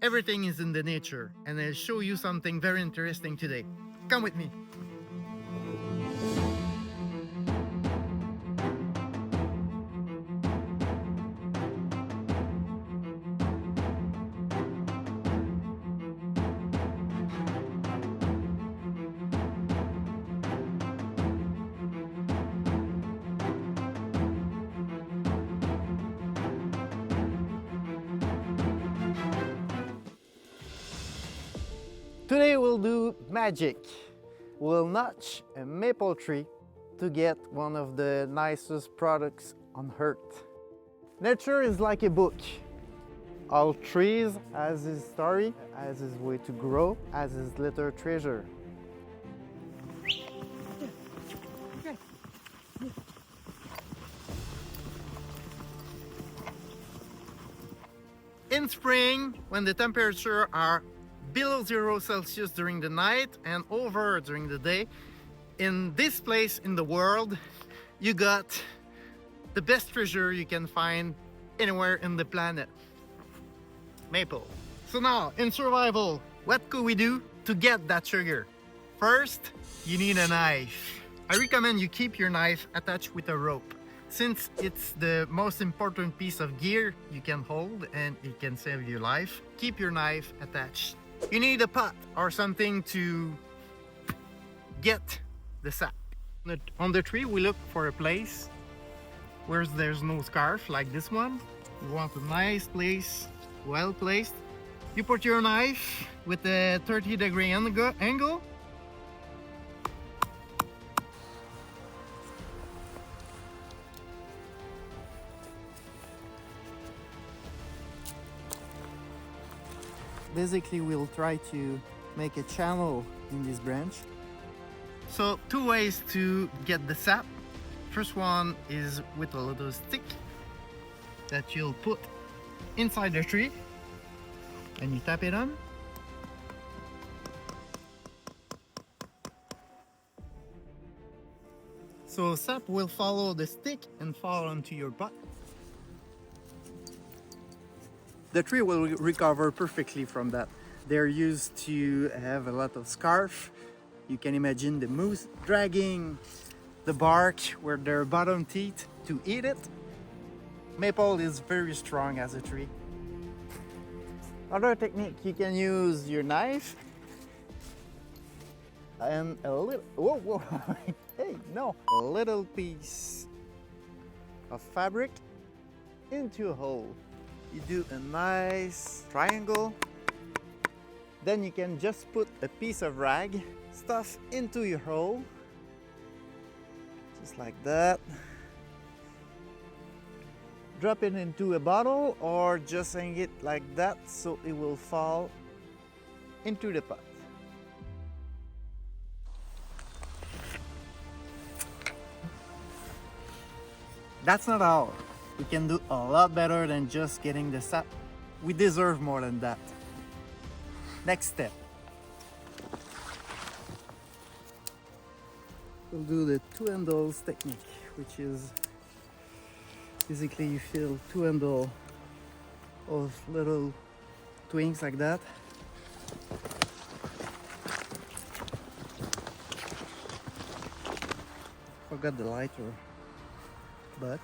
Everything is in the nature, and I'll show you something very interesting today. Come with me. Today we'll do magic. We'll notch a maple tree to get one of the nicest products on earth. Nature is like a book. All trees has his story, has his way to grow, has his little treasure. In spring, when the temperatures are below 0 Celsius during the night and over during the day, in this place in the world, you got the best treasure you can find anywhere in the planet. Maple. So now, in survival, what could we do to get that sugar? First, you need a knife. I recommend you keep your knife attached with a rope, since it's the most important piece of gear you can hold and it can save your life. Keep your knife attached. You need a pot or something to get the sap. On the tree, we look for a place where there's no scarf like this one. You want a nice place, well placed. You put your knife with a 30-degree angle. Basically, we'll try to make a channel in this branch. So, two ways to get the sap. First one is with a little stick that you'll put inside the tree and you tap it on. So sap will follow the stick and fall onto your butt. The tree will recover perfectly from that. They're used to have a lot of scarf. You can imagine the moose dragging the bark with their bottom teeth to eat it. Maple is very strong as a tree. Other technique, you can use your knife and a little, whoa, hey, no, a little piece of fabric into a hole. You do a nice triangle, then you can just put a piece of rag, stuff into your hole, just like that. Drop it into a bottle or just hang it like that so it will fall into the pot. That's not all. We can do a lot better than just getting the sap. We deserve more than that. Next step. We'll do the two handles technique, which is basically you fill two handles of little twigs like that. Forgot the lighter, but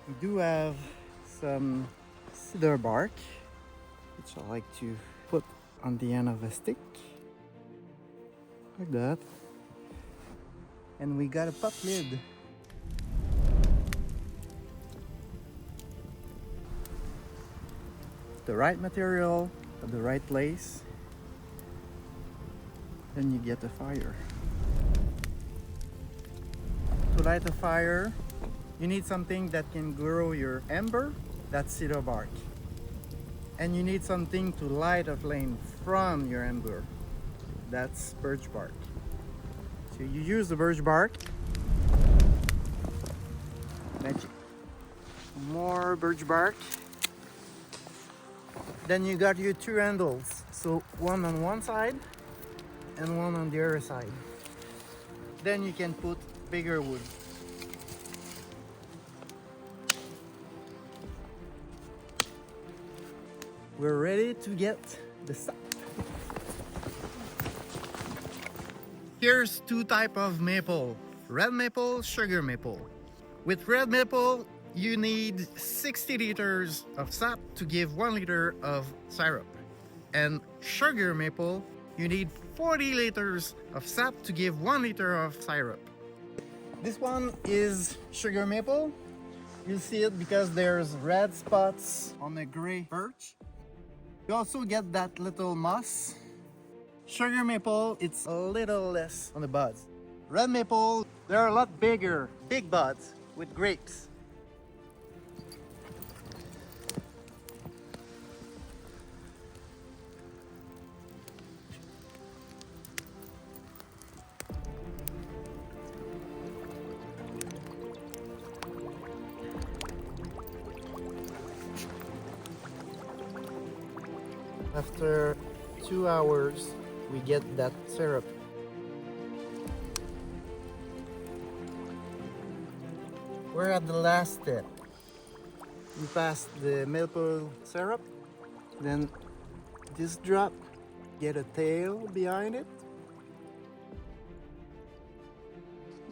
we do have some cedar bark, which I like to put on the end of a stick, like that. And we got a pot lid. The right material at the right place, then you get a fire. To light a fire, you need something that can grow your ember, that's cedar bark. And you need something to light a flame from your ember, that's birch bark. So you use the birch bark. Magic. More birch bark. Then you got your two handles, so one on one side and one on the other side. Then you can put bigger wood. we're ready to get the sap. Here's two types of maple: red maple, sugar maple. With red maple, you need 60 liters of sap to give 1 liter of syrup. And sugar maple, you need 40 liters of sap to give 1 liter of syrup. This one is sugar maple. You see it because there's red spots on the gray birch. You also get that little moss. Sugar maple, it's a little less on the buds. Red maple, they're a lot bigger, big buds with grapes. After 2 hours, we get that syrup. We're at the last step. We passed the maple syrup, then this drop, get a tail behind it.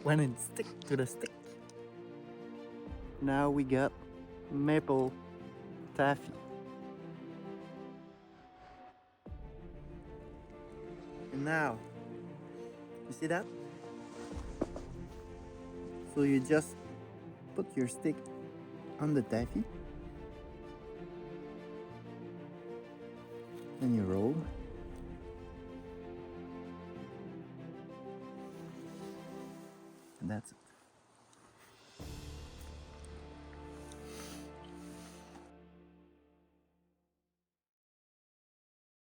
When it stick to the stick. Now we got maple taffy. And now, you see that? So you just put your stick on the taffy and you roll. And that's it.